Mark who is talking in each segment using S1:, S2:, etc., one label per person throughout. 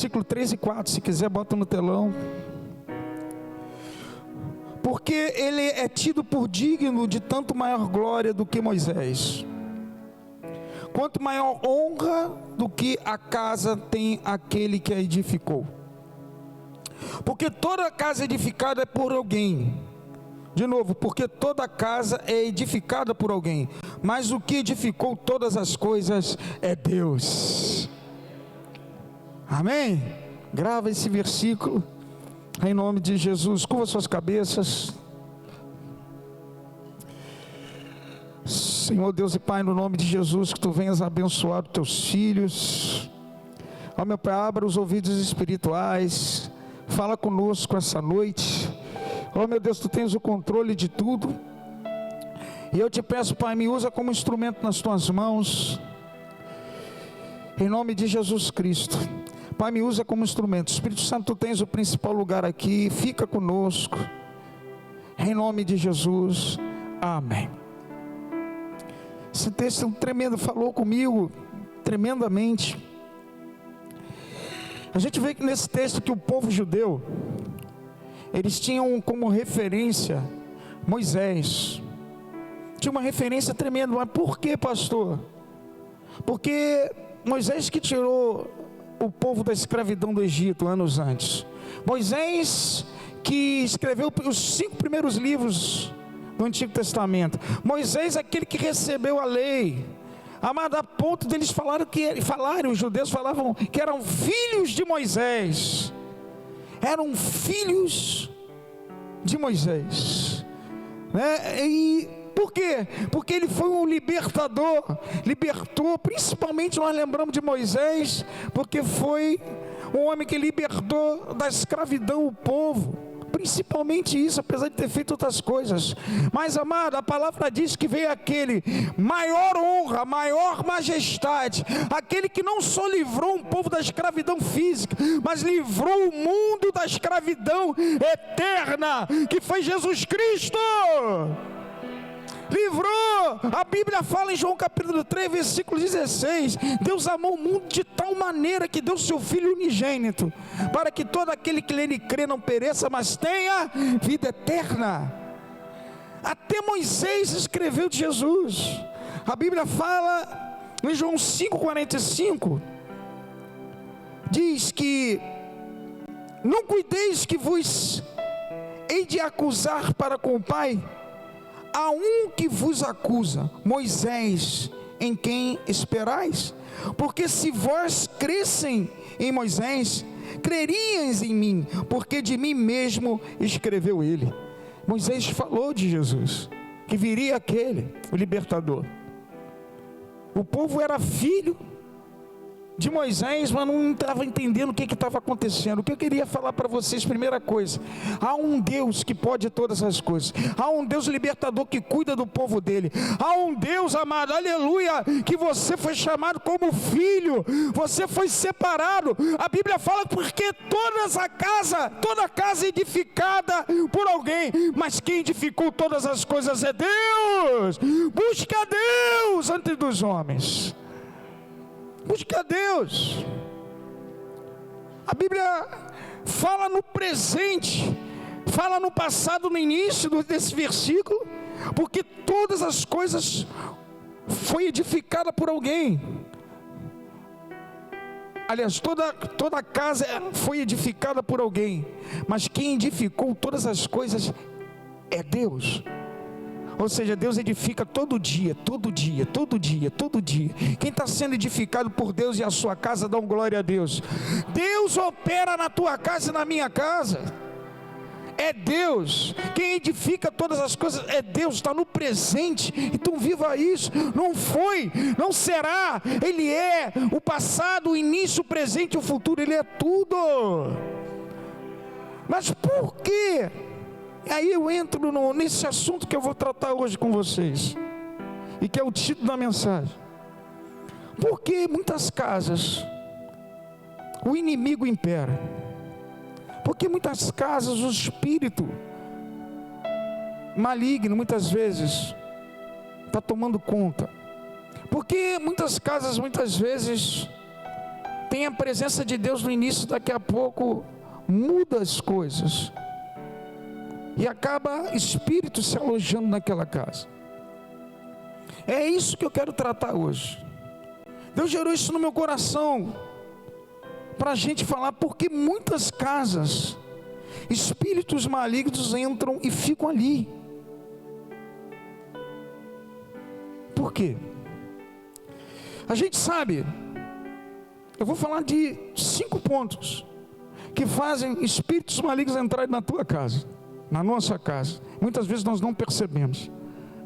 S1: versículo 3 e 4, se quiser bota no telão. Porque ele é tido por digno de tanto maior glória do que Moisés, quanto maior honra do que a casa tem aquele que a edificou. Porque toda casa edificada é por alguém. De novo, porque toda casa é edificada por alguém, mas o que edificou todas as coisas é Deus. Amém? Grava esse versículo em nome de Jesus. Curva suas cabeças. Senhor Deus e Pai, no nome de Jesus, que Tu venhas abençoar os Teus filhos. Ó meu Pai, abra os ouvidos espirituais, fala conosco essa noite. Ó meu Deus, Tu tens o controle de tudo, e eu te peço, Pai, me usa como instrumento nas Tuas mãos, em nome de Jesus Cristo. Pai, me usa como instrumento. Espírito Santo, Tu tens o principal lugar aqui, fica conosco, em nome de Jesus, amém. Esse texto é um tremendo, falou comigo tremendamente. A gente vê que nesse texto que o povo judeu, eles tinham como referência Moisés. Tinha uma referência tremenda. Mas por que, pastor? Porque Moisés que tirou o povo da escravidão do Egito anos antes. Moisés que escreveu os 5 primeiros livros do Antigo Testamento. Moisés aquele que recebeu a lei. Amado, a ponto deles os judeus falavam que eram filhos de Moisés. Eram filhos de Moisés, né? E por quê? Porque ele foi um libertador, libertou, principalmente nós lembramos de Moisés, porque foi um homem que libertou da escravidão o povo, principalmente isso, apesar de ter feito outras coisas. Mas amado, a palavra diz que veio aquele maior honra, maior majestade, aquele que não só livrou um povo da escravidão física, mas livrou o mundo da escravidão eterna, que foi Jesus Cristo. Livrou. A Bíblia fala em João capítulo 3, versículo 16, Deus amou o mundo de tal maneira que deu seu Filho unigênito, para que todo aquele que nele crê não pereça, mas tenha vida eterna. Até Moisés escreveu de Jesus. A Bíblia fala em João 5,45, diz que não cuideis que vos hei de acusar para com o Pai. Há um que vos acusa, Moisés, em quem esperais? Porque se vós cressem em Moisés, crerias em mim, porque de mim mesmo escreveu ele. Moisés falou de Jesus, que viria aquele, o libertador. O povo era filho de Moisés, mas não estava entendendo o que estava acontecendo. O que eu queria falar para vocês, primeira coisa, há um Deus que pode todas as coisas, há um Deus libertador que cuida do povo dele, há um Deus amado, aleluia, que você foi chamado como filho, você foi separado. A Bíblia fala porque toda casa edificada por alguém, mas quem edificou todas as coisas é Deus. Busca a Deus antes dos homens. Busque a Deus. A Bíblia fala no presente, fala no passado, no início desse versículo, porque todas as coisas foi edificada por alguém. Aliás, toda casa foi edificada por alguém, mas quem edificou todas as coisas é Deus. Ou seja, Deus edifica todo dia, todo dia, todo dia, todo dia. Quem está sendo edificado por Deus e a sua casa, dá um glória a Deus. Deus opera na tua casa e na minha casa. É Deus. Quem edifica todas as coisas é Deus, está no presente. Então viva isso. Não foi, não será. Ele é o passado, o início, o presente e o futuro. Ele é tudo. Mas por quê? E aí eu entro nesse assunto que eu vou tratar hoje com vocês, e que é o título da mensagem. Porque muitas casas o inimigo impera. Porque muitas casas o espírito maligno muitas vezes está tomando conta. Porque muitas casas muitas vezes tem a presença de Deus no início, daqui a pouco muda as coisas, e acaba espírito se alojando naquela casa. É isso que eu quero tratar hoje. Deus gerou isso no meu coração, para a gente falar, porque muitas casas, espíritos malignos entram e ficam ali. Por quê? A gente sabe, eu vou falar de 5 pontos que fazem espíritos malignos entrarem na tua casa, na nossa casa. Muitas vezes nós não percebemos,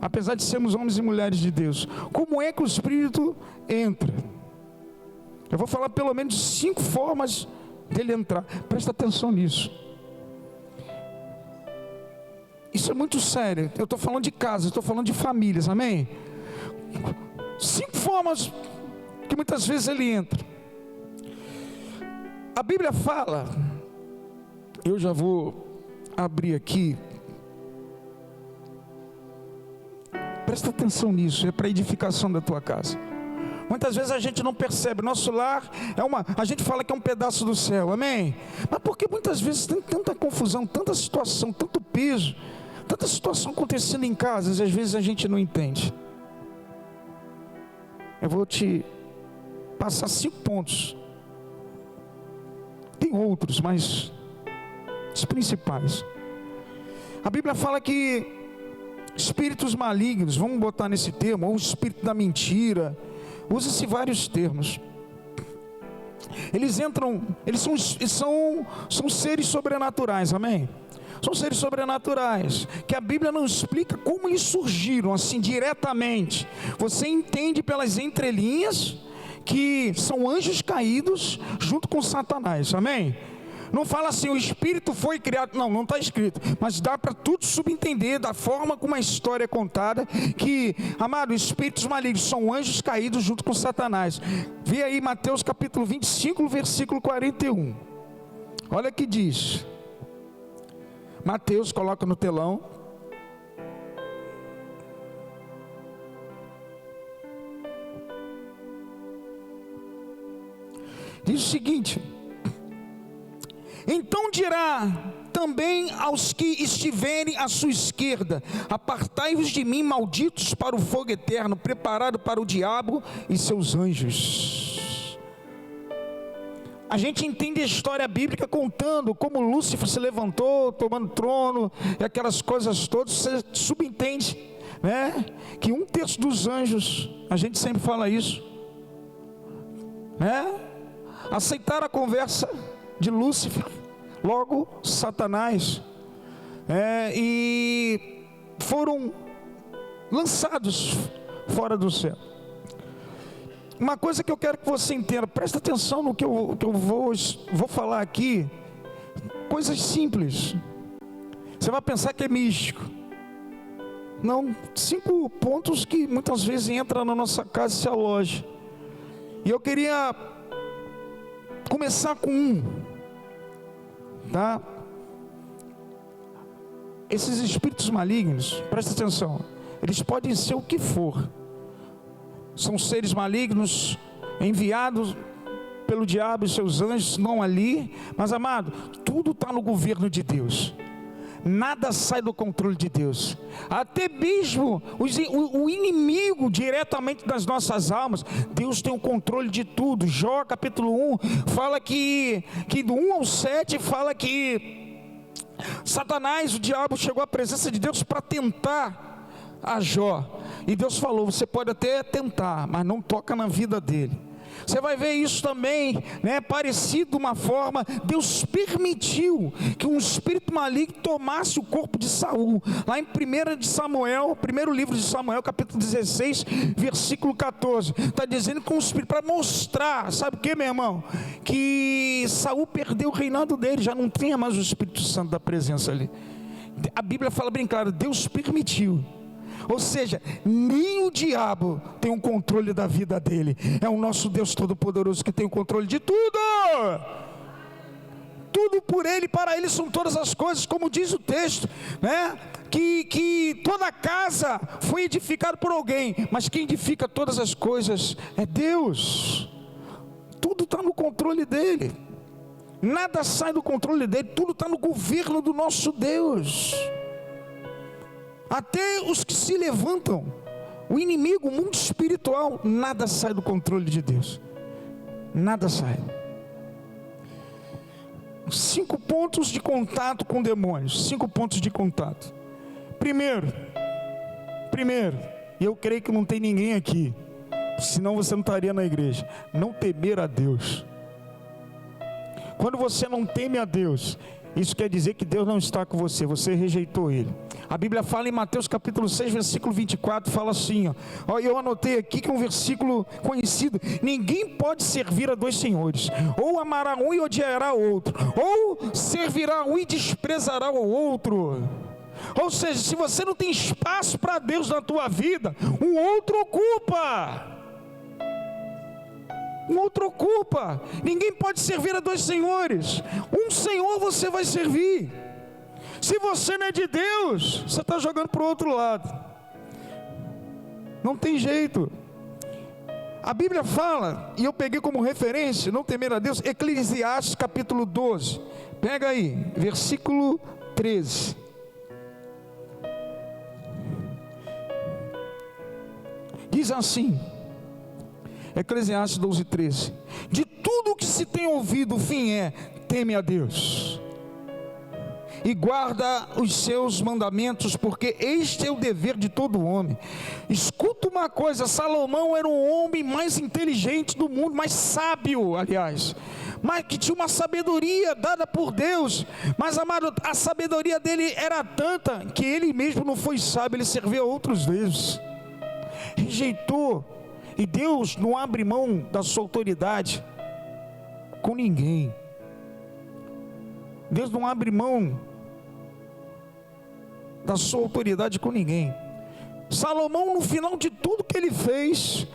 S1: apesar de sermos homens e mulheres de Deus. Como é que o espírito entra? Eu vou falar pelo menos 5 formas dele entrar. Presta atenção nisso. Isso é muito sério. Eu estou falando de casas, estou falando de famílias, amém? 5 formas que muitas vezes ele entra. A Bíblia fala, eu já vou abrir aqui, presta atenção nisso, é para edificação da tua casa. Muitas vezes a gente não percebe, nosso lar a gente fala que é um pedaço do céu, amém? Mas porque muitas vezes tem tanta confusão, tanta situação, tanto peso, tanta situação acontecendo em casas, às vezes a gente não entende. Eu vou te passar 5 pontos. Tem outros, mas os principais. A Bíblia fala que espíritos malignos, vamos botar nesse termo, ou o espírito da mentira, usa-se vários termos. Eles entram, eles são seres sobrenaturais, amém? São seres sobrenaturais, que a Bíblia não explica como eles surgiram assim diretamente. Você entende pelas entrelinhas que são anjos caídos junto com Satanás, amém? Não fala assim, o espírito foi criado, não está escrito, mas dá para tudo subentender da forma como a história é contada, que, amado, espíritos malignos são anjos caídos junto com Satanás. Vê aí Mateus capítulo 25, versículo 41, olha que diz, Mateus, coloca no telão, diz o seguinte: então dirá também aos que estiverem à sua esquerda: apartai-vos de mim, malditos, para o fogo eterno, preparado para o diabo e seus anjos. A gente entende a história bíblica contando como Lúcifer se levantou, tomando trono, e aquelas coisas todas. Você subentende, né? Que 1/3 dos anjos, a gente sempre fala isso, né? Aceitaram a conversa de Lúcifer, logo Satanás, e foram lançados fora do céu. Uma coisa que eu quero que você entenda, presta atenção no que eu vou falar aqui, coisas simples. Você vai pensar que é místico. Não, 5 pontos que muitas vezes entram na nossa casa e se aloja. E eu queria começar com um, tá? Esses espíritos malignos, presta atenção, eles podem ser o que for. São seres malignos enviados pelo diabo e seus anjos, não ali, mas amado, tudo está no governo de Deus. Nada sai do controle de Deus. Até mesmo o inimigo diretamente das nossas almas, Deus tem o controle de tudo. Jó capítulo 1 fala que do 1 ao 7 fala que Satanás, o diabo, chegou à presença de Deus para tentar a Jó, e Deus falou: você pode até tentar, mas não toca na vida dele. Você vai ver isso também, né, parecido de uma forma. Deus permitiu que um espírito maligno tomasse o corpo de Saul, lá em 1 de Samuel, primeiro livro de Samuel, capítulo 16, versículo 14, está dizendo que um espírito, para mostrar, sabe o que, meu irmão? Que Saul perdeu o reinado dele, já não tinha mais o Espírito Santo da presença ali. A Bíblia fala bem claro, Deus permitiu. Ou seja, nem o diabo tem o controle da vida dele. É o nosso Deus Todo-Poderoso que tem o controle de tudo. Tudo por ele, para ele são todas as coisas, como diz o texto, né? Que toda casa foi edificada por alguém, mas quem edifica todas as coisas é Deus. Tudo tudo está no controle dele. Nada sai do controle dele, tudo está no governo do nosso Deus. Até os que se levantam, o inimigo, o mundo espiritual, nada sai do controle de Deus. Nada sai. 5 pontos de contato com demônios. 5 pontos de contato. Primeiro, e eu creio que não tem ninguém aqui, senão você não estaria na igreja. Não temer a Deus. Quando você não teme a Deus, isso quer dizer que Deus não está com você, você rejeitou Ele. A Bíblia fala em Mateus capítulo 6, versículo 24, fala assim, ó, eu anotei aqui que é um versículo conhecido: ninguém pode servir a 2 senhores, ou amará um e odiará o outro, ou servirá um e desprezará o outro. Ou seja, se você não tem espaço para Deus na tua vida, um outro ocupa. Um outro ocupa. Ninguém pode servir a 2 senhores. Um Senhor você vai servir. Se você não é de Deus, você está jogando para o outro lado. Não tem jeito. A Bíblia fala, e eu peguei como referência, não temer a Deus, Eclesiastes capítulo 12. Pega aí, versículo 13. Diz assim, Eclesiastes 12, 13: de tudo o que se tem ouvido, o fim é: teme a Deus e guarda os seus mandamentos, porque este é o dever de todo homem. Escuta uma coisa, Salomão era o homem mais inteligente do mundo, mais sábio, aliás, mas que tinha uma sabedoria dada por Deus. Mas, amado, a sabedoria dele era tanta que ele mesmo não foi sábio, ele servia a outros deuses, rejeitou. E Deus não abre mão da sua autoridade com ninguém. Deus não abre mão da sua autoridade com ninguém. Salomão, no final de tudo que ele fez,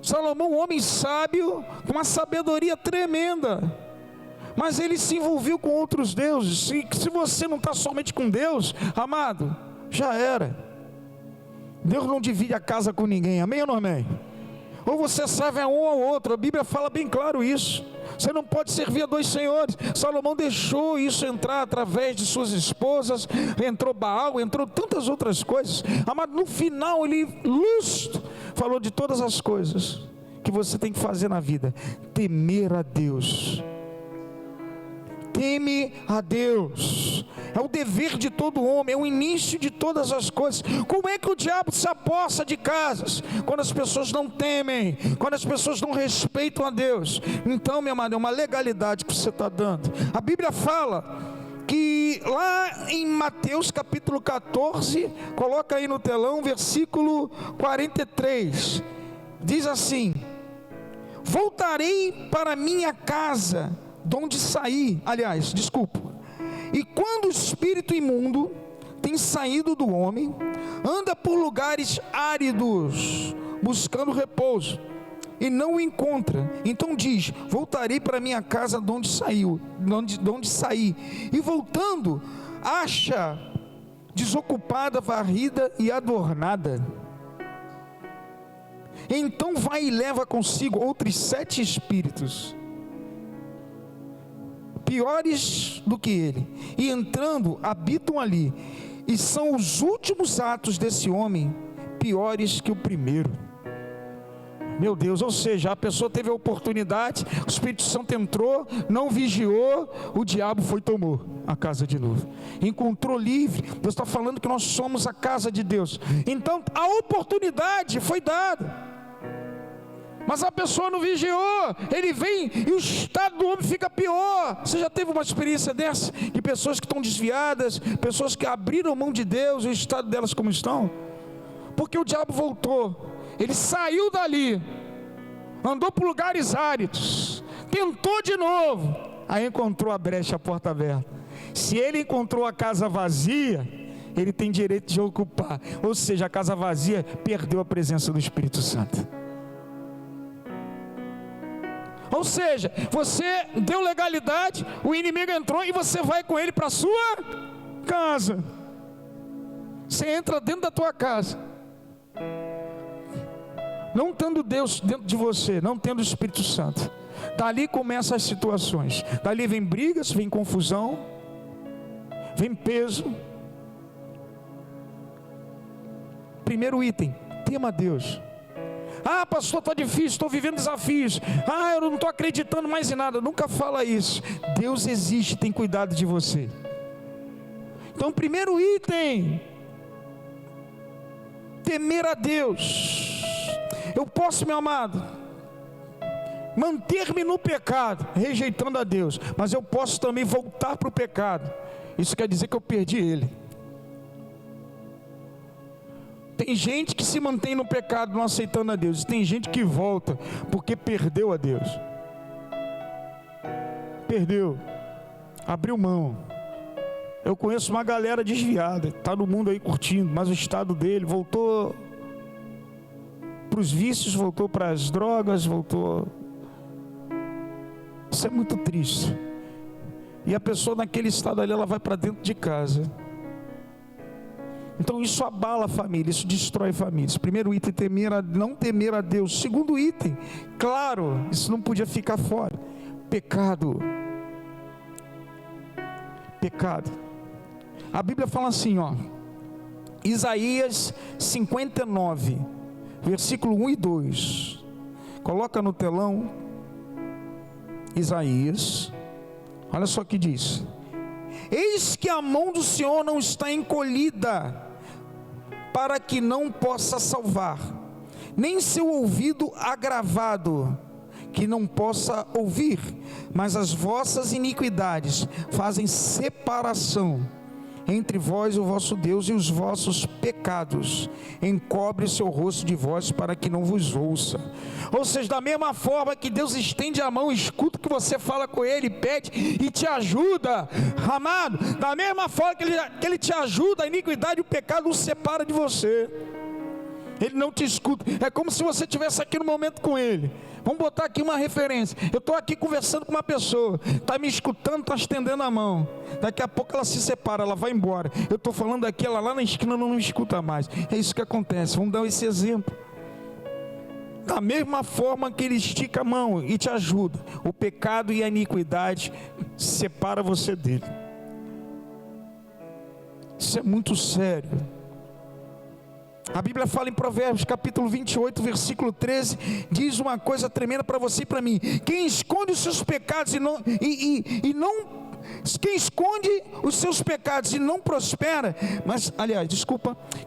S1: Salomão, um homem sábio, com uma sabedoria tremenda, mas ele se envolveu com outros deuses. Se você não está somente com Deus, amado, já era. Deus não divide a casa com ninguém, amém ou não amém? Ou você serve a um ou outro, a Bíblia fala bem claro isso. Você não pode servir a 2 senhores. Salomão deixou isso entrar através de suas esposas, entrou Baal, entrou tantas outras coisas. Amado, no final ele, lustro, falou de todas as coisas que você tem que fazer na vida: temer a Deus. Teme a Deus, é o dever de todo homem, é o início de todas as coisas. Como é que o diabo se apossa de casas? Quando as pessoas não temem, quando as pessoas não respeitam a Deus. Então, meu amado, é uma legalidade que você está dando. A Bíblia fala que lá em Mateus capítulo 14, coloca aí no telão, versículo 43, diz assim: voltarei para minha casa de onde saí, e quando o espírito imundo tem saído do homem, anda por lugares áridos, buscando repouso, e não o encontra, então diz: voltarei para minha casa de onde saí, e voltando, acha desocupada, varrida e adornada. Então vai e leva consigo outros 7 espíritos, piores do que ele, e entrando, habitam ali, e são os últimos atos desse homem piores que o primeiro. Meu Deus, ou seja, a pessoa teve a oportunidade, o Espírito Santo entrou, não vigiou, o diabo foi e tomou a casa de novo, encontrou livre. Deus está falando que nós somos a casa de Deus. Então a oportunidade foi dada, mas a pessoa não vigiou, ele vem e o estado do homem fica pior. Você já teve uma experiência dessa? De pessoas que estão desviadas, pessoas que abriram mão de Deus, e o estado delas como estão? Porque o diabo voltou, ele saiu dali, andou por lugares áridos, tentou de novo, aí encontrou a brecha, a porta aberta. Se ele encontrou a casa vazia, ele tem direito de ocupar. Ou seja, a casa vazia perdeu a presença do Espírito Santo. Ou seja, você deu legalidade, o inimigo entrou e você vai com ele para a sua casa. Você entra dentro da tua casa, não tendo Deus dentro de você, não tendo o Espírito Santo. Dali começam as situações. Dali vem brigas, vem confusão, vem peso. Primeiro item: tema a Deus. Ah, pastor, está difícil, estou vivendo desafios. Ah, eu não estou acreditando mais em nada. Nunca fala isso. Deus existe, tem cuidado de você. Então, primeiro item: temer a Deus. Eu posso, meu amado, manter-me no pecado, rejeitando a Deus, mas eu posso também voltar para o pecado. Isso quer dizer que eu perdi ele. Tem gente que se mantém no pecado, não aceitando a Deus. Tem gente que volta porque perdeu a Deus. Perdeu, abriu mão. Eu conheço uma galera desviada, está no mundo aí curtindo, mas o estado dele voltou para os vícios, voltou para as drogas, voltou. Isso é muito triste. E a pessoa naquele estado ali, ela vai para dentro de casa. Então isso abala a família, isso destrói famílias. Primeiro item: não temer a Deus. Segundo item, claro, isso não podia ficar fora: pecado. Pecado. A Bíblia fala assim, ó, Isaías 59, versículo 1 e 2. Coloca no telão. Isaías, olha só o que diz: eis que a mão do Senhor não está encolhida, para que não possa salvar, nem seu ouvido agravado, que não possa ouvir, mas as vossas iniquidades fazem separação entre vós e o vosso Deus, e os vossos pecados encobre o seu rosto de vós, para que não vos ouça. Ou seja, da mesma forma que Deus estende a mão, escuta o que você fala com Ele, pede e te ajuda, amado, da mesma forma que Ele te ajuda, a iniquidade e o pecado o separa de você. Ele não te escuta. É como se você estivesse aqui no momento com Ele. Vamos botar aqui uma referência. Eu estou aqui conversando com uma pessoa, está me escutando, está estendendo a mão. Daqui a pouco ela se separa, ela vai embora. Eu estou falando aqui, ela lá na esquina não me escuta mais. É isso que acontece. Vamos dar esse exemplo. Da mesma forma que Ele estica a mão e te ajuda, o pecado e a iniquidade separa você dele. Isso é muito sério. A Bíblia fala em Provérbios capítulo 28, versículo 13, diz uma coisa tremenda para você e para mim: quem esconde os seus pecados quem esconde os seus pecados e não prospera,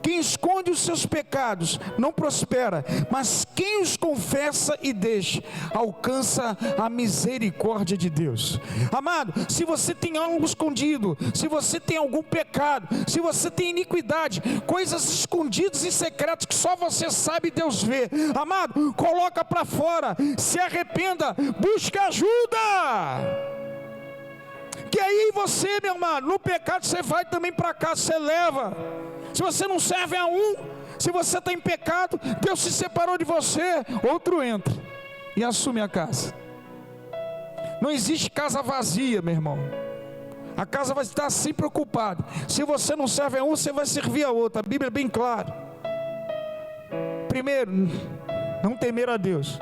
S1: quem esconde os seus pecados não prospera, mas quem os confessa e deixa, alcança a misericórdia de Deus. Amado, se você tem algo escondido, se você tem algum pecado, se você tem iniquidade, coisas escondidas e secretas que só você sabe e Deus vê, amado, coloca para fora, se arrependa, busca ajuda. Que aí você, meu amado, no pecado você vai também para casa, você leva. Se você não serve a um, se você está em pecado, Deus se separou de você, outro entra e assume a casa. Não existe casa vazia, meu irmão. A casa vai estar sempre ocupada. Se você não serve a um, você vai servir a outro. A Bíblia é bem clara. Primeiro, não temer a Deus.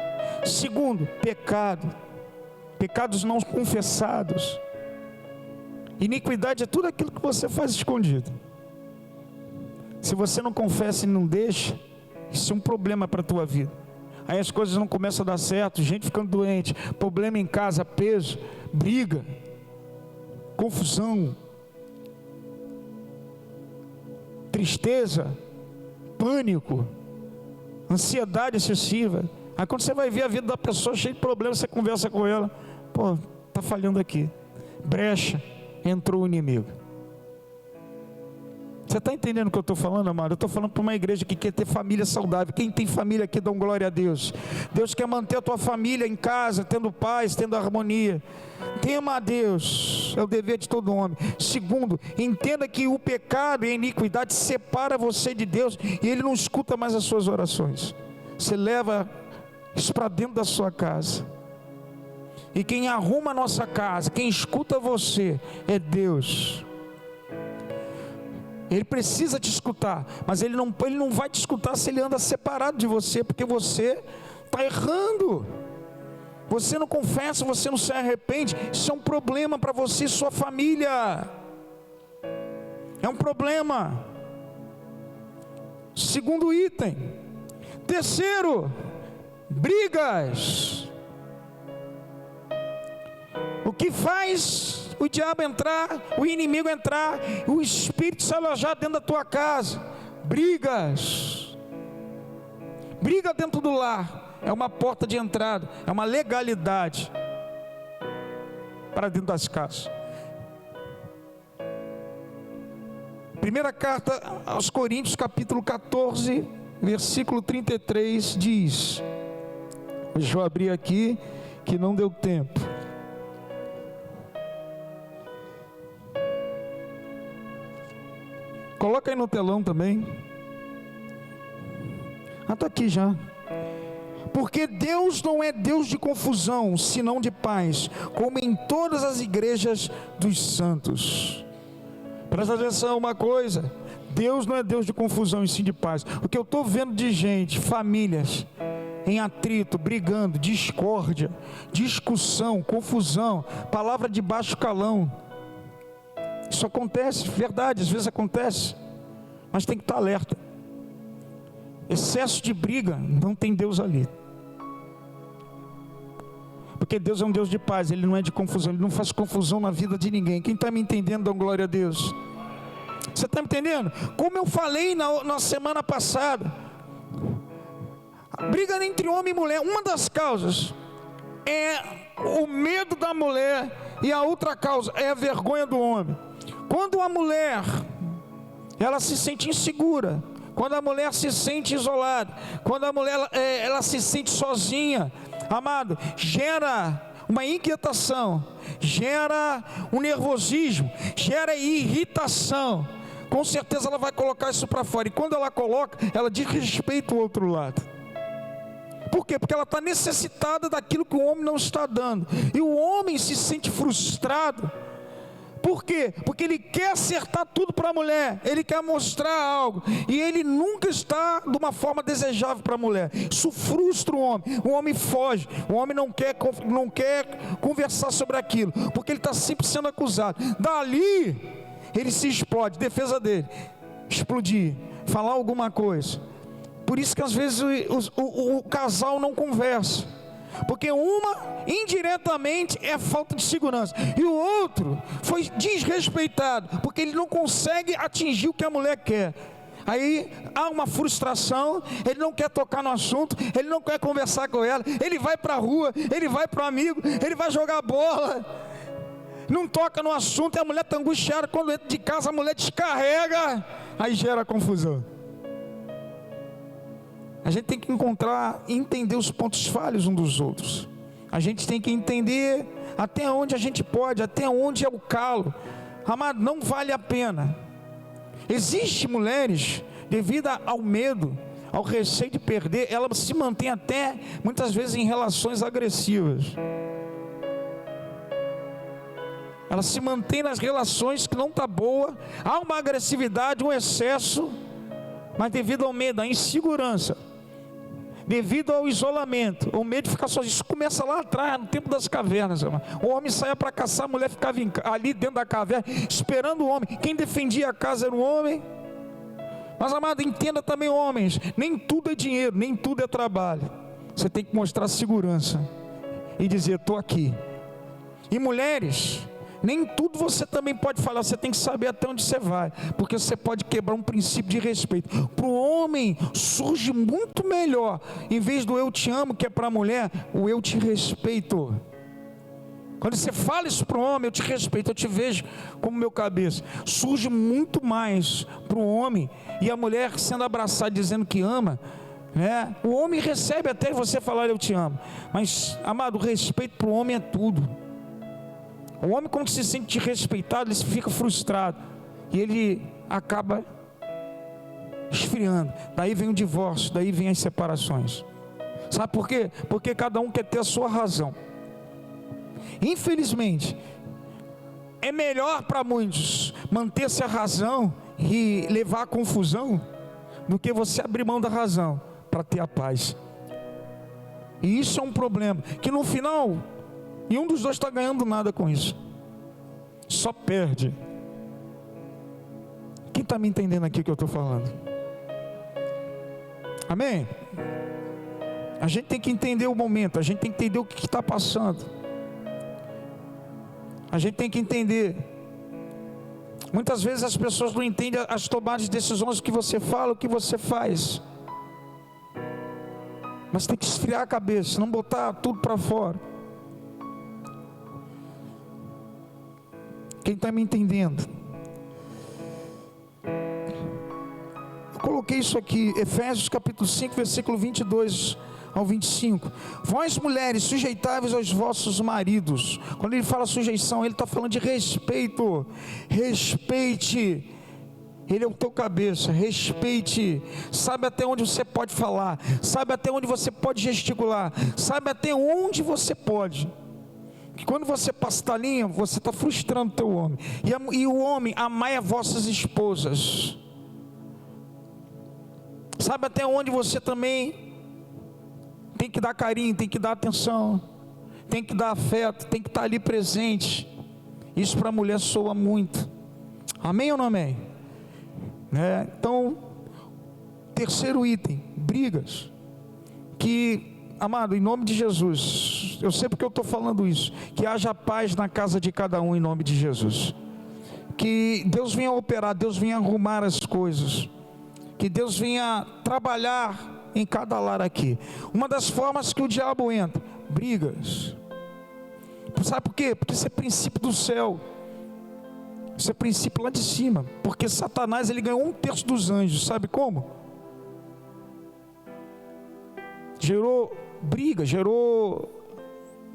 S1: Segundo, pecado. Pecados não confessados. Iniquidade é tudo aquilo que você faz escondido. Se você não confessa e não deixa, isso é um problema para a tua vida. Aí as coisas não começam a dar certo, gente ficando doente, problema em casa, peso, briga, confusão, tristeza, pânico, ansiedade excessiva. Aí quando você vai ver a vida da pessoa cheia de problemas, você conversa com ela, pô, está falhando aqui, brecha. Entrou o inimigo. Você está entendendo o que eu estou falando, amado? Eu estou falando para uma igreja que quer ter família saudável. Quem tem família aqui, dá um glória a Deus. Deus quer manter a tua família em casa, tendo paz, tendo harmonia. Tema a Deus, é o dever de todo homem. Segundo, entenda que o pecado e a iniquidade separa você de Deus, e Ele não escuta mais as suas orações. Você leva isso para dentro da sua casa. E quem arruma a nossa casa, quem escuta você, é Deus. Ele precisa te escutar, mas ele não vai te escutar se ele anda separado de você, porque você está errando. você não confessa, você não se arrepende, isso é um problema para você e sua família. É um problema. Segundo item. Terceiro, brigas. O que faz o diabo entrar, o inimigo entrar, o espírito se alojar dentro da tua casa? Brigas. Briga dentro do lar é uma porta de entrada, é uma legalidade para dentro das casas. Primeira carta aos Coríntios, capítulo 14, versículo 33, diz, deixa eu abrir aqui, que não deu tempo. Coloca aí no telão também. Está aqui já. Porque Deus não é Deus de confusão, senão de paz, como em todas as igrejas dos santos. Presta atenção uma coisa, Deus não é Deus de confusão e sim de paz. O que eu estou vendo de gente, famílias em atrito, brigando, discórdia, discussão, confusão, palavra de baixo calão. Isso acontece, verdade, às vezes acontece, mas tem que estar alerta. Excesso de briga, não tem Deus ali. Porque Deus é um Deus de paz, Ele não é de confusão, Ele não faz confusão na vida de ninguém. Quem está me entendendo, dá glória a Deus. Você está me entendendo? Como eu falei na semana passada, a briga entre homem e mulher, uma das causas é o medo da mulher, e a outra causa é a vergonha do homem. Quando a mulher, ela se sente insegura, quando a mulher se sente isolada, quando a mulher ela se sente sozinha, amado, gera uma inquietação, gera um nervosismo, gera irritação. Com certeza ela vai colocar isso para fora, e quando ela coloca, ela desrespeita o outro lado. Por quê? Porque ela está necessitada daquilo que o homem não está dando, e o homem se sente frustrado. Por quê? Porque ele quer acertar tudo para a mulher, ele quer mostrar algo, e ele nunca está de uma forma desejável para a mulher. Isso frustra o homem foge, o homem não quer conversar sobre aquilo, porque ele está sempre sendo acusado. Dali, ele se explode, defesa dele, explodir, falar alguma coisa. Por isso que às vezes o casal não conversa. Porque uma, indiretamente, é falta de segurança, e o outro foi desrespeitado, porque ele não consegue atingir o que a mulher quer. Aí há uma frustração, ele não quer tocar no assunto, ele não quer conversar com ela, ele vai para a rua, ele vai para o amigo, ele vai jogar bola, não toca no assunto, e a mulher está angustiada. Quando entra de casa, a mulher descarrega, aí gera confusão. A gente tem que encontrar e entender os pontos falhos uns dos outros. A gente tem que entender até onde a gente pode, até onde é o calo. Amado, não vale a pena. Existem mulheres, devido ao medo, ao receio de perder, elas se mantêm até, muitas vezes, em relações agressivas. Ela se mantém nas relações que não está boa, há uma agressividade, um excesso, mas devido ao medo, à insegurança, devido ao isolamento, o medo de ficar sozinho. Isso começa lá atrás, no tempo das cavernas, irmão. O homem saía para caçar, a mulher ficava ali dentro da caverna, esperando o homem. Quem defendia a casa era o homem. Mas, amado, entenda também, homens, nem tudo é dinheiro, nem tudo é trabalho. Você tem que mostrar segurança e dizer, estou aqui. E mulheres, nem tudo você também pode falar, você tem que saber até onde você vai, porque você pode quebrar um princípio de respeito. Para o homem surge muito melhor, em vez do eu te amo, que é para a mulher, o eu te respeito. Quando você fala isso para o homem, eu te respeito, eu te vejo como meu cabeça, surge muito mais para o homem, e a mulher sendo abraçada dizendo que ama, né? O homem recebe até você falar eu te amo, mas, amado, o respeito para o homem é tudo. O homem, quando se sente respeitado, ele fica frustrado, e ele acaba esfriando. Daí vem o divórcio, daí vem as separações. Sabe por quê? Porque cada um quer ter a sua razão. Infelizmente, é melhor para muitos manter-se a razão e levar a confusão, do que você abrir mão da razão para ter a paz. E isso é um problema, que no final, nenhum dos dois está ganhando nada com isso, só perde. Quem está me entendendo aqui o que eu estou falando? Amém? A gente tem que entender o momento, a gente tem que entender o que está passando, a gente tem que entender. Muitas vezes as pessoas não entendem as tomadas de decisões, o que você fala, o que você faz. Mas tem que esfriar a cabeça, não botar tudo para fora. Quem está me entendendo? Eu coloquei isso aqui, Efésios capítulo 5, versículo 22 ao 25. Vós mulheres, sujeitáveis aos vossos maridos. Quando ele fala sujeição, ele está falando de respeito. Respeite. Ele é o teu cabeça, respeite, sabe até onde você pode falar, sabe até onde você pode gesticular, sabe até onde você pode. Que quando você passa da linha, você está frustrando o teu homem. E o homem, amai as vossas esposas. Sabe até onde você também tem que dar carinho, tem que dar atenção, tem que dar afeto, tem que estar ali presente. Isso para a mulher soa muito. Amém ou não amém? Então, terceiro item, brigas. Que, amado, em nome de Jesus, eu sei porque eu estou falando isso, que haja paz na casa de cada um em nome de Jesus. Que Deus venha operar, Deus venha arrumar as coisas, que Deus venha trabalhar em cada lar aqui. Uma das formas que o diabo entra, brigas. Sabe por quê? Porque isso é princípio do céu. Isso é princípio lá de cima. Porque Satanás, ele ganhou 1/3 dos anjos. Sabe como? Gerou briga, gerou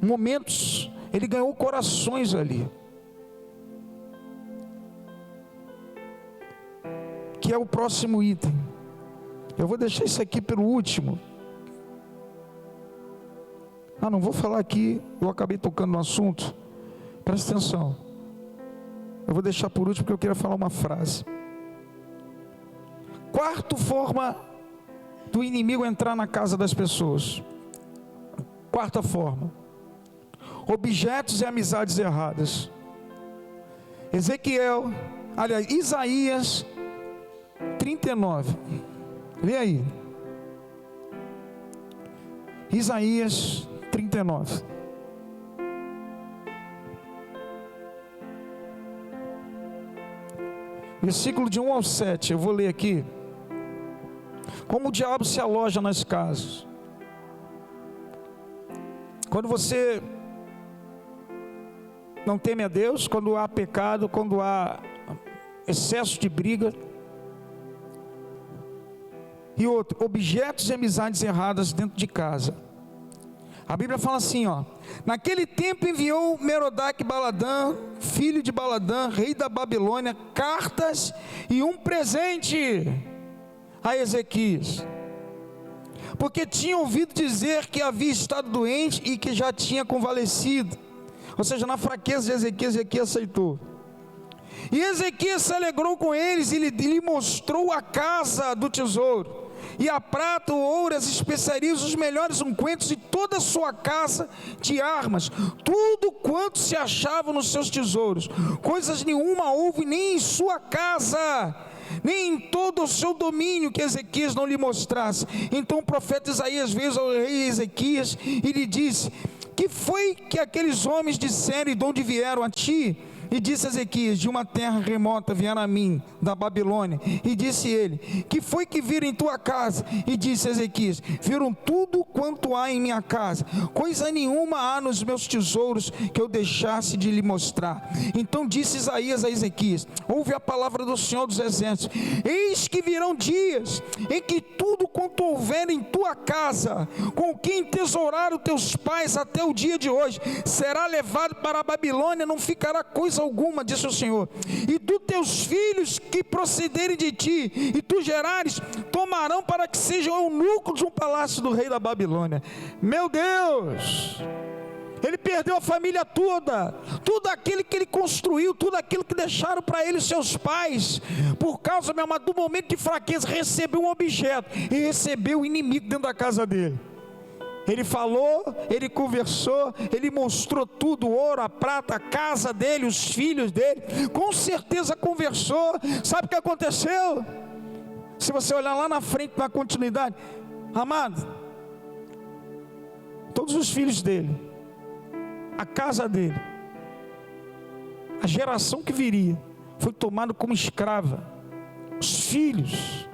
S1: momentos. Ele ganhou corações ali. Que é o próximo item. Eu vou deixar isso aqui pelo último. Não vou falar aqui. Eu acabei tocando no assunto. Presta atenção. Eu vou deixar por último porque eu queria falar uma frase. Quarta forma do inimigo entrar na casa das pessoas. Quarta forma. Objetos e amizades erradas. Isaías 39. Lê aí. Isaías 39. Versículo de 1 ao 7, eu vou ler aqui. Como o diabo se aloja nas casas. Quando você não teme a Deus, quando há pecado, quando há excesso de briga. E outro, objetos e amizades erradas dentro de casa. A Bíblia fala assim, naquele tempo enviou Merodach-Baladã, filho de Baladã, rei da Babilônia, cartas e um presente a Ezequias, porque tinha ouvido dizer que havia estado doente e que já tinha convalescido. Ou seja, na fraqueza de Ezequias aceitou. E Ezequias se alegrou com eles e lhe mostrou a casa do tesouro, e a prata, o ouro, as especiarias, os melhores ungüentos e toda a sua casa de armas, tudo quanto se achava nos seus tesouros. Coisas nenhuma houve nem em sua casa, nem em todo o seu domínio que Ezequias não lhe mostrasse. Então o profeta Isaías veio ao rei Ezequias e lhe disse: que foi que aqueles homens disseram e de onde vieram a ti? E disse Ezequias: de uma terra remota vieram a mim, da Babilônia. E disse ele: que foi que viram em tua casa? E disse Ezequias: viram tudo quanto há em minha casa, coisa nenhuma há nos meus tesouros que eu deixasse de lhe mostrar. Então disse Isaías a Ezequias: ouve a palavra do Senhor dos Exércitos: eis que virão dias em que tudo quanto houver em tua casa, com que entesouraram teus pais até o dia de hoje, será levado para a Babilônia, não ficará coisa alguma, disse o Senhor. E dos teus filhos que procederem de ti, e tu gerares, tomarão para que sejam eunucos de um palácio do rei da Babilônia. Meu Deus! Ele perdeu a família toda, tudo aquilo que ele construiu, tudo aquilo que deixaram para ele seus pais, por causa, meu amado, do momento de fraqueza, recebeu um objeto e recebeu o inimigo dentro da casa dele. Ele falou, ele conversou, ele mostrou tudo, o ouro, a prata, a casa dele, os filhos dele, com certeza conversou. Sabe o que aconteceu? Se você olhar lá na frente, na continuidade, amado, todos os filhos dele, a casa dele, a geração que viria, foi tomada como escrava. Os filhos,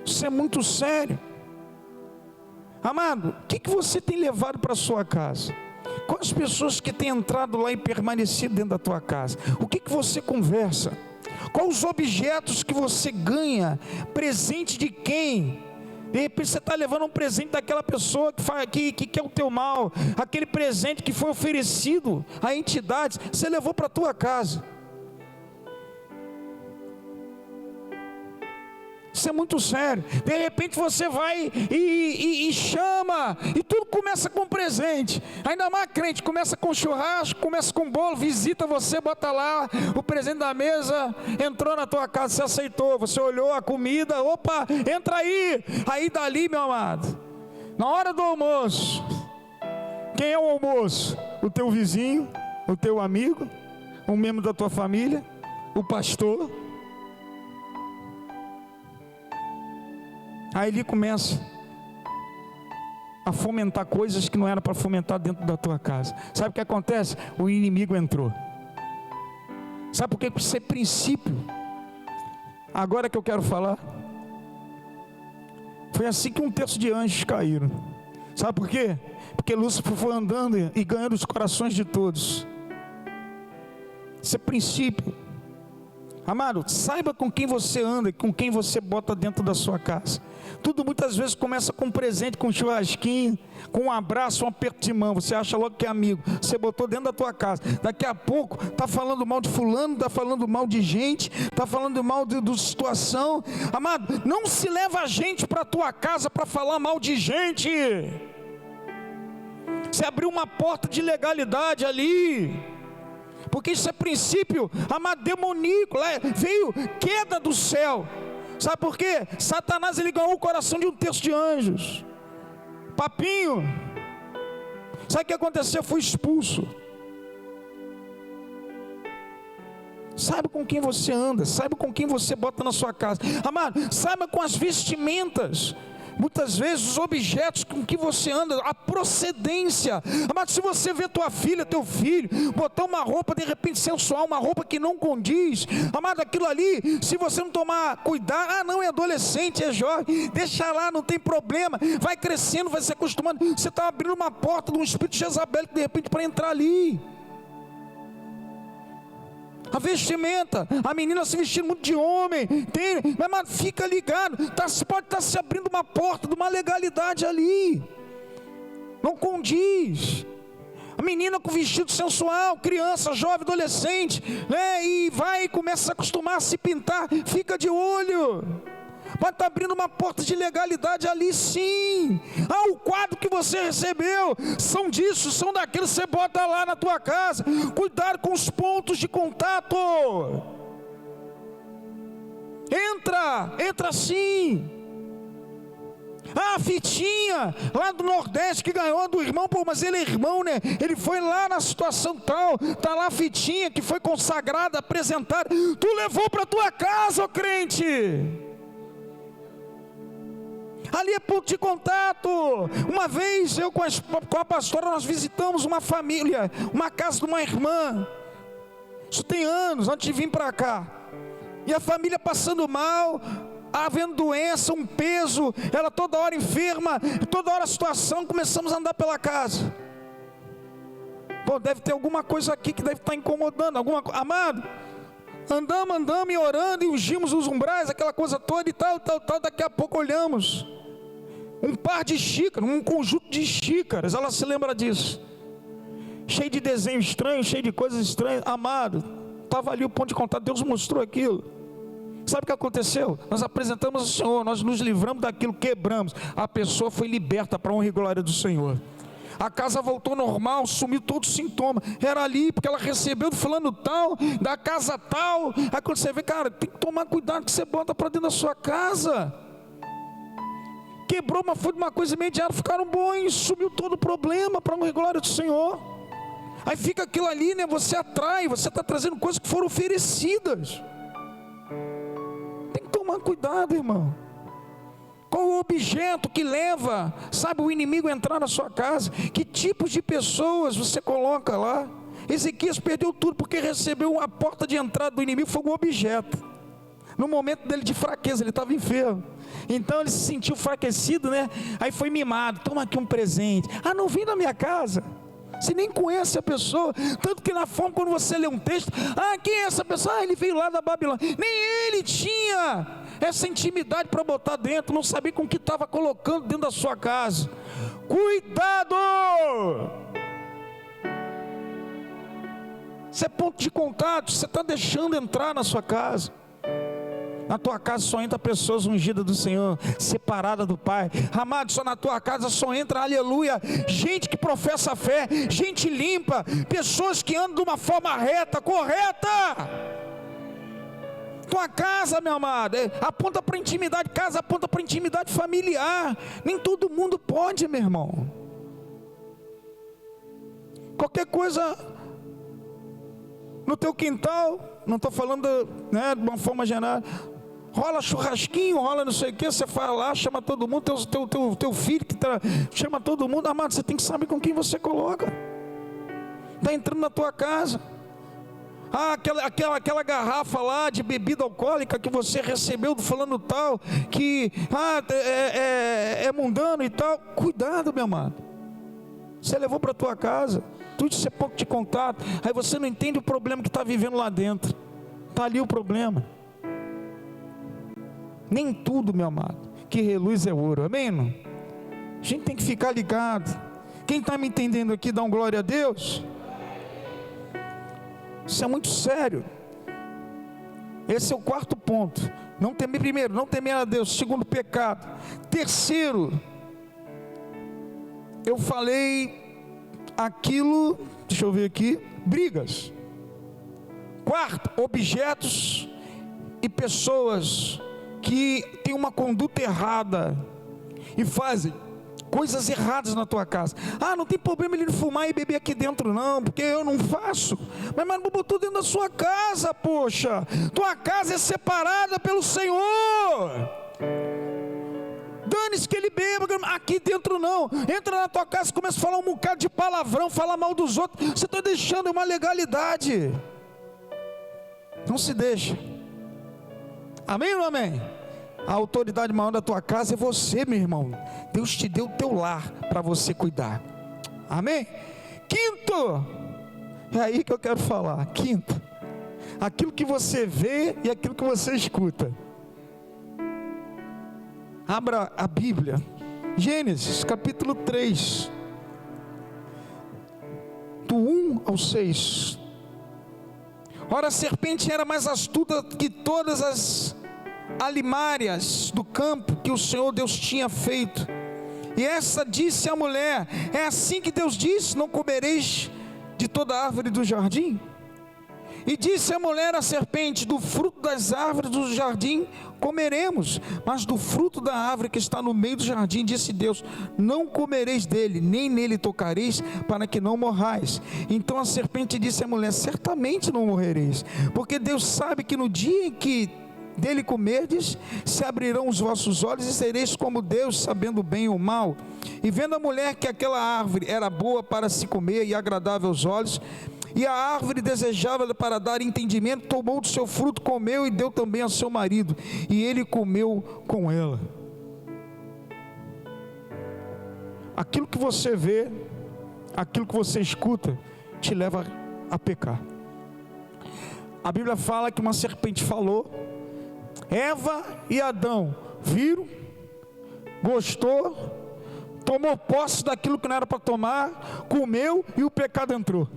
S1: isso é muito sério. Amado, o que você tem levado para a sua casa? Quais pessoas que têm entrado lá e permanecido dentro da tua casa? O que você conversa? Quais os objetos que você ganha? Presente de quem? De repente você está levando um presente daquela pessoa que quer o teu mal. Aquele presente que foi oferecido a entidades, você levou para a tua casa. Isso é muito sério. De repente você vai e chama, e tudo começa com presente. Ainda mais crente, começa com churrasco, começa com bolo, visita você, bota lá o presente da mesa, entrou na tua casa, você aceitou, você olhou a comida, opa, entra aí. Aí dali, meu amado, na hora do almoço, quem é o almoço? O teu vizinho, o teu amigo, um membro da tua família, o pastor. Aí ele começa a fomentar coisas que não era para fomentar dentro da tua casa. Sabe o que acontece? O inimigo entrou. Sabe por que isso é princípio? Agora que eu quero falar, foi assim que um terço de anjos caíram. Sabe por quê? Porque Lúcifer foi andando e ganhando os corações de todos. Isso é princípio. Amado, saiba com quem você anda e com quem você bota dentro da sua casa. Tudo muitas vezes começa com um presente, com um churrasquinho, com um abraço, um aperto de mão. Você acha logo que é amigo. Você botou dentro da tua casa. Daqui a pouco está falando mal de fulano, está falando mal de gente, está falando mal de situação. Amado, não se leva a gente para a tua casa para falar mal de gente. Você abriu uma porta de legalidade ali. Porque isso é princípio, amado, demoníaco. Veio queda do céu. Sabe por quê? Satanás, ele ganhou o coração de um terço de anjos. Papinho. Sabe o que aconteceu? Foi expulso. Saiba com quem você anda, saiba com quem você bota na sua casa. Amado, saiba com as vestimentas. Muitas vezes os objetos com que você anda, a procedência. Amado, se você vê tua filha, teu filho, botar uma roupa de repente sensual, uma roupa que não condiz, amado, aquilo ali, se você não tomar cuidado, não, é adolescente, é jovem, deixa lá, não tem problema, vai crescendo, vai se acostumando. Você está abrindo uma porta de um espírito de Jezabel, de repente, para entrar ali. A vestimenta, a menina se vestindo muito de homem, mas fica ligado, pode estar se abrindo uma porta de uma legalidade ali, não condiz. A menina com vestido sensual, criança, jovem, adolescente, né? E vai e começa a se acostumar a se pintar, fica de olho. Pode estar abrindo uma porta de legalidade ali, sim. O quadro que você recebeu são disso, são daquilo, você bota lá na tua casa. Cuidado com os pontos de contato. Entra sim. A fitinha lá do Nordeste que ganhou do irmão, mas ele é irmão, né? Ele foi lá na situação tal, tá lá a fitinha que foi consagrada, apresentada. Tu levou para tua casa, ó crente. Ali é ponto de contato. Uma vez eu com a pastora, nós visitamos uma família, uma casa de uma irmã. Isso tem anos, antes de vir para cá. E a família passando mal, havendo doença, um peso, ela toda hora enferma, toda hora a situação, começamos a andar pela casa. Deve ter alguma coisa aqui que deve estar incomodando, amado. Andamos e orando e ungimos os umbrais, aquela coisa toda e tal, daqui a pouco olhamos. Um par de xícaras, um conjunto de xícaras, ela se lembra disso. Cheio de desenho estranho, cheio de coisas estranhas. Amado, estava ali o ponto de contato, Deus mostrou aquilo. Sabe o que aconteceu? Nós apresentamos ao Senhor, nós nos livramos daquilo, quebramos. A pessoa foi liberta para a honra e glória do Senhor. A casa voltou normal, sumiu todo sintoma. Era ali, porque ela recebeu do fulano tal, da casa tal. Aí quando você vê, cara, tem que tomar cuidado que você bota para dentro da sua casa. quebrou, mas foi de uma coisa imediata, ficaram bons, sumiu todo o problema, para a glória do Senhor. Aí fica aquilo ali, né? Você atrai, você está trazendo coisas que foram oferecidas. Tem que tomar cuidado, irmão. Qual o objeto que leva, sabe, o inimigo a entrar na sua casa? Que tipos de pessoas você coloca lá? Ezequias perdeu tudo porque recebeu a porta de entrada do inimigo, foi um objeto. No momento dele de fraqueza, ele estava enfermo. Então ele se sentiu enfraquecido, né? Aí foi mimado, toma aqui um presente. Ah, não vim na minha casa. Você nem conhece a pessoa. Tanto que na forma, quando você lê um texto, ah, quem é essa pessoa? Ah, ele veio lá da Babilônia. Nem ele tinha essa intimidade para botar dentro, não sabia com o que estava colocando dentro da sua casa. Cuidado! Isso é ponto de contato, você está deixando entrar na sua casa. Na tua casa só entra pessoas ungidas do Senhor, separadas do Pai. Amado, só na tua casa só entra, aleluia, gente que professa a fé, gente limpa, pessoas que andam de uma forma reta, correta. Tua casa, meu amado, aponta para intimidade, casa aponta para intimidade familiar. Nem todo mundo pode, meu irmão. Qualquer coisa no teu quintal, não estou falando, né, de uma forma geral, rola churrasquinho, rola não sei o que, você vai lá, chama todo mundo, teu filho que chama todo mundo. Amado, você tem que saber com quem você coloca. Está entrando na tua casa. Ah, aquela garrafa lá de bebida alcoólica que você recebeu do fulano tal, que é mundano e tal. Cuidado, meu amado. Você levou para a tua casa, tudo isso é pouco de contato. Aí você não entende o problema que está vivendo lá dentro. Está ali o problema. Nem tudo, meu amado, que reluz é ouro, amém? Não? A gente tem que ficar ligado. Quem está me entendendo aqui, dá um glória a Deus. Isso é muito sério. Esse é o quarto ponto. Não temer, primeiro, não temer a Deus. Segundo, pecado. Terceiro, eu falei aquilo, deixa eu ver aqui, brigas. Quarto, objetos e pessoas que têm uma conduta errada e fazem coisas erradas na tua casa. Ah, não tem problema ele fumar e beber aqui dentro não, porque eu não faço. Mas não botou dentro da sua casa, poxa. Tua casa é separada pelo Senhor. Dane-se que ele beba, aqui dentro não. Entra na tua casa e começa a falar um bocado de palavrão, falar mal dos outros. Você está deixando uma legalidade. Não se deixa. Amém ou não amém? A autoridade maior da tua casa é você, meu irmão. Deus te deu o teu lar para você cuidar. Amém? Quinto, é aí que eu quero falar. Quinto, aquilo que você vê e aquilo que você escuta. Abra a Bíblia, Gênesis capítulo 3, do 1 ao 6. Ora, a serpente era mais astuta que todas as alimárias do campo que o Senhor Deus tinha feito. E essa disse à mulher: é assim que Deus disse: não comereis de toda árvore do jardim? E disse a mulher à serpente: do fruto das árvores do jardim comeremos, mas do fruto da árvore que está no meio do jardim, disse Deus: não comereis dele, nem nele tocareis, para que não morrais. Então a serpente disse à mulher: certamente não morrereis, porque Deus sabe que no dia em que dele comerdes, se abrirão os vossos olhos e sereis como Deus, sabendo o bem e o mal. E vendo a mulher que aquela árvore era boa para se comer e agradável aos olhos, e a árvore desejável para dar entendimento, tomou do seu fruto, comeu e deu também ao seu marido, e ele comeu com ela. Aquilo que você vê, aquilo que você escuta, te leva a pecar. A Bíblia fala que uma serpente falou, Eva e Adão viram, gostou, tomou posse daquilo que não era para tomar, comeu e o pecado entrou.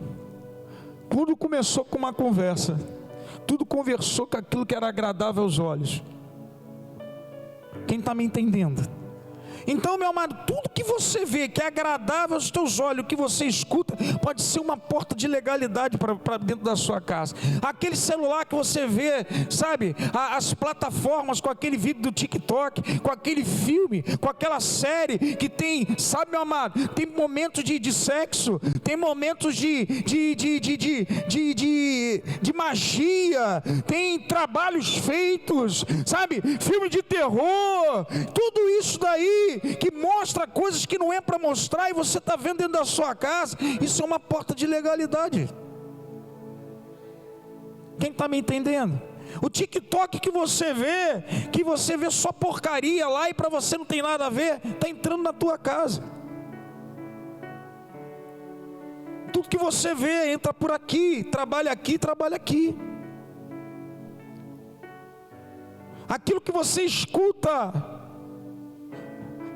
S1: Tudo começou com uma conversa. Tudo conversou com aquilo que era agradável aos olhos. Quem está me entendendo? Então, meu amado, tudo que você vê que é agradável aos teus olhos, o que você escuta, pode ser uma porta de legalidade para dentro da sua casa. Aquele celular que você vê, sabe, as plataformas com aquele vídeo do TikTok, com aquele filme, com aquela série que tem, sabe, meu amado, tem momentos de sexo, tem momentos de magia, tem trabalhos feitos, sabe, filme de terror, tudo isso daí que mostra coisas que não é para mostrar e você está vendo dentro da sua casa, isso é uma porta de legalidade. Quem está me entendendo? O TikTok que você vê só porcaria lá e para você não tem nada a ver, está entrando na tua casa. Tudo que você vê entra por aqui, trabalha aqui, trabalha aqui. Aquilo que você escuta,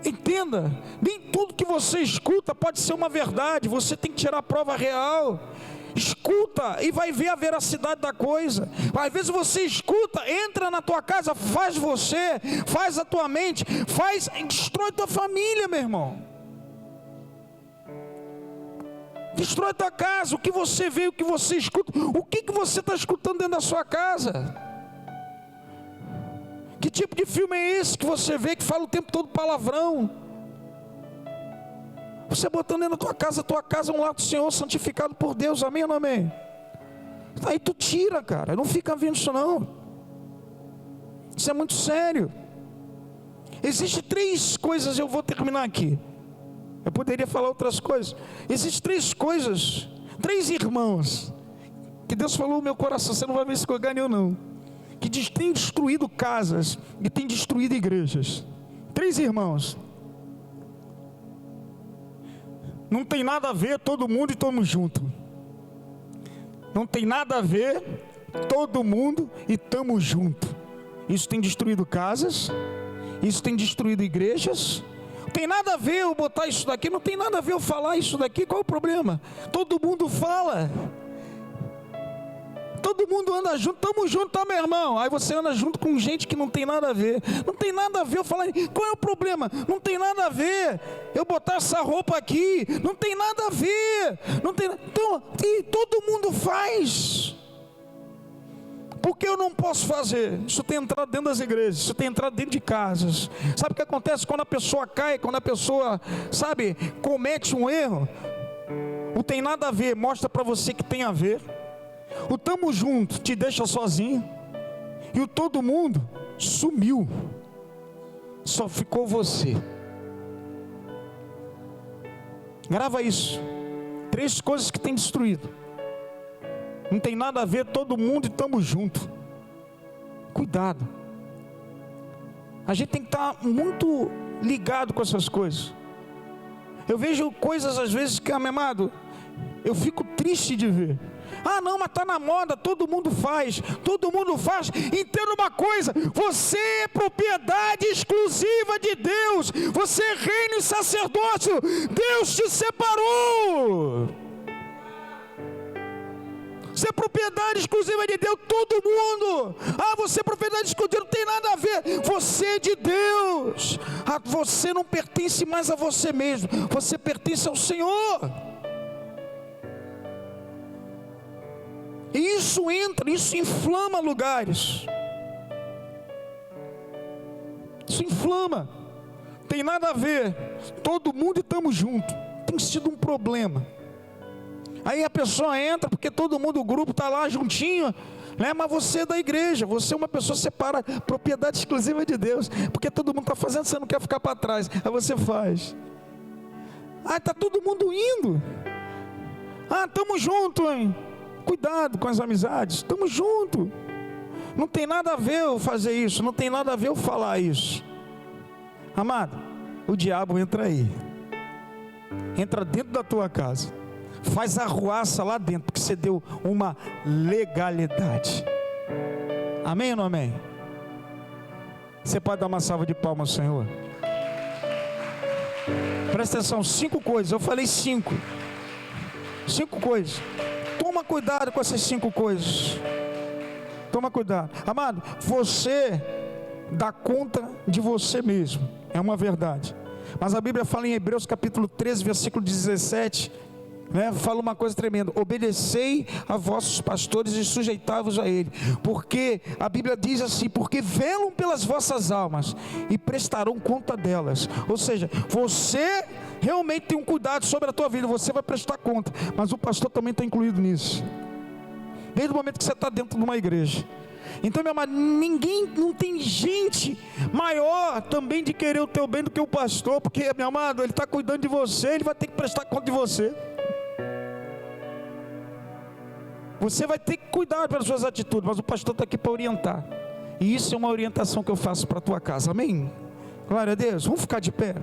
S1: entenda, nem tudo que você escuta pode ser uma verdade, você tem que tirar a prova real. Escuta e vai ver a veracidade da coisa. Às vezes você escuta, entra na tua casa, faz você, faz a tua mente, destrói tua família, meu irmão. Destrói tua casa, o que você vê, o que você escuta, o que você está escutando dentro da sua casa? Que tipo de filme é esse que você vê que fala o tempo todo palavrão? Você botando dentro da tua casa é um lar do Senhor santificado por Deus, amém ou não amém? Aí tu tira, cara, não fica vendo isso não. Isso é muito sério. Existem 3 coisas, eu vou terminar aqui. Eu poderia falar outras coisas. Existem 3 coisas, 3 irmãos, que Deus falou no meu coração, você não vai ver esse lugar nenhum não, que tem destruído casas e tem destruído igrejas. 3 irmãos. Não tem nada a ver todo mundo e todo junto. Não tem nada a ver todo mundo e estamos junto. Isso tem destruído casas, isso tem destruído igrejas. Não tem nada a ver eu botar isso daqui, não tem nada a ver eu falar isso daqui. Qual é o problema? Todo mundo fala, todo mundo anda junto, estamos juntos, tá, meu irmão? Aí você anda junto com gente que não tem nada a ver. Não tem nada a ver eu falar, qual é o problema? Não tem nada a ver eu botar essa roupa aqui, não tem nada a ver, não tem. Então, e todo mundo faz. Por que eu não posso fazer? Isso tem entrado dentro das igrejas, isso tem entrado dentro de casas. Sabe o que acontece quando a pessoa cai, quando a pessoa, sabe, comete um erro? Não tem nada a ver, mostra para você que tem a ver. O tamo junto te deixa sozinho, e o todo mundo sumiu, só ficou você. Grava isso. 3 coisas que tem destruído. Não tem nada a ver todo mundo e tamo junto. Cuidado. A gente tem que estar muito ligado com essas coisas. Eu vejo coisas às vezes que, meu amado, eu fico triste de ver. Ah não, mas está na moda, todo mundo faz. Entenda uma coisa, você é propriedade exclusiva de Deus. Você é reino e sacerdócio. Deus te separou. Você é propriedade exclusiva de Deus, todo mundo. Ah, você é propriedade exclusiva, não tem nada a ver. Você é de Deus. Ah, você não pertence mais a você mesmo, você pertence ao Senhor. E isso inflama lugares. Isso inflama. Tem nada a ver. Todo mundo e estamos juntos. Tem sido um problema. Aí a pessoa entra, porque todo mundo, o grupo está lá juntinho, né? Mas você é da igreja, você é uma pessoa separada, propriedade exclusiva de Deus. Porque todo mundo está fazendo, você não quer ficar para trás. Aí você faz. Ah, está todo mundo indo. Ah, estamos juntos, hein? Cuidado com as amizades, estamos juntos. Não tem nada a ver eu fazer isso, não tem nada a ver eu falar isso. Amado, o diabo entra aí, entra dentro da tua casa, faz arruaça lá dentro, porque você deu uma legalidade. Amém ou não amém? Você pode dar uma salva de palmas ao Senhor? Presta atenção, 5 coisas, eu falei 5 coisas. Toma cuidado com essas 5 coisas. Toma cuidado. Amado, você dá conta de você mesmo. É uma verdade. Mas a Bíblia fala em Hebreus capítulo 13, versículo 17, fala uma coisa tremenda: obedecei a vossos pastores e sujeitai-vos a ele, porque a Bíblia diz assim: porque velam pelas vossas almas e prestarão conta delas. Ou seja, você realmente tem um cuidado sobre a tua vida, você vai prestar conta, mas o pastor também está incluído nisso, desde o momento que você está dentro de uma igreja. Então, meu amado, não tem gente maior também de querer o teu bem do que o pastor, porque, meu amado, ele está cuidando de você, ele vai ter que prestar conta de você. Você vai ter que cuidar pelas suas atitudes, mas o pastor está aqui para orientar. E isso é uma orientação que eu faço para a tua casa, amém? Glória a Deus, vamos ficar de pé.